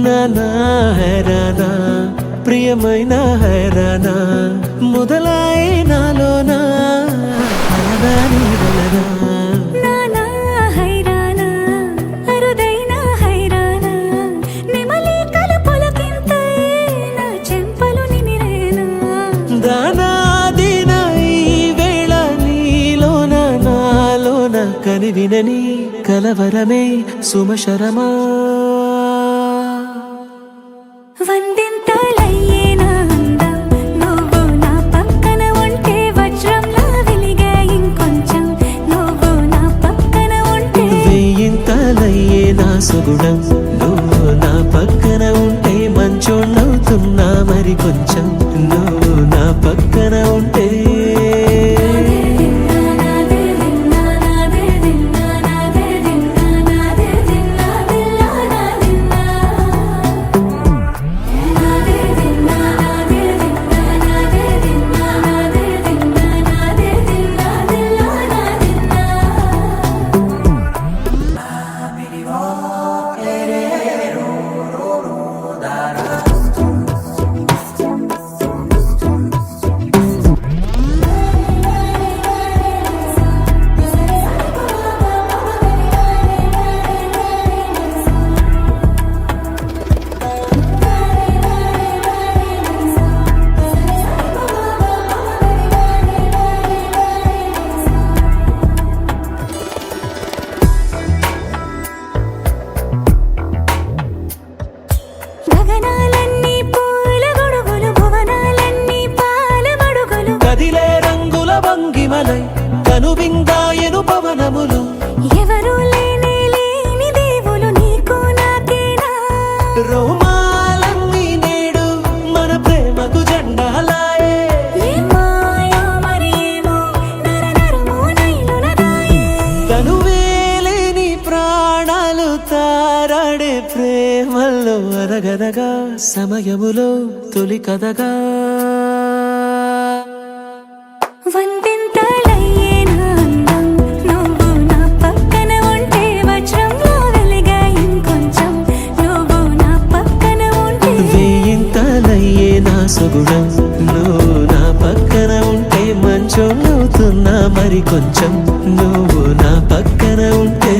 నానా హైరానా ప్రియమైన హైరానా మొదలాయి నాలోనా అలదాని వలనా నానా హైరానా అరుదైన హైరానా నెమలి కలుపులకింతై నా చెంపలు నిమిరేనా దానాదిన ఈ వేళ నీలోన నాలోన కనివినని కలవరమే సుమశరమా వందింతలయ్యేనా అందం నువ్వు నా పక్కన ఉంటే వజ్రంలా వెలిగే ఇంకొంచెం నువ్వు నా పక్కన ఉంటే వెయ్యింతలయ్యే నా సుగుణం నువ్వు నా పక్కన ఉంటే మంచోళ్ళవుతున్నా మరి కొంచెం నువ్వు నా పక్కన ఉంటే గగనాలన్నీ పూల గొడుగులు భువనాలన్నీ పాల మడుగులు కదిలే రంగుల వంగిమలై కనువిందాయను పవనములు ఎవరు లేని దేవులు నీకు నాకేనా రోమాలన్నీ నేడు మన ప్రేమకు జెండాలాయే ఏమాయో మరి ఏమో నరనరమో నైలున దాయే తనువేలేని ప్రాణాలు తారాడే ప్రేమల్లో అరగరగా సమయములో తొలి కథగా వందింతలయ్యేనా అందం నువ్వు నా పక్కన ఉంటే వజ్రంలా వెలిగే ఇంకొంచెం నువ్వు నా పక్కన ఉంటే వెయ్యింతలయ్యే నా సుగుణం నువ్వు నా పక్కన ఉంటే మంచోళ్ళవుతున్నా మరి కొంచెం నువ్వు నా పక్కన ఉంటే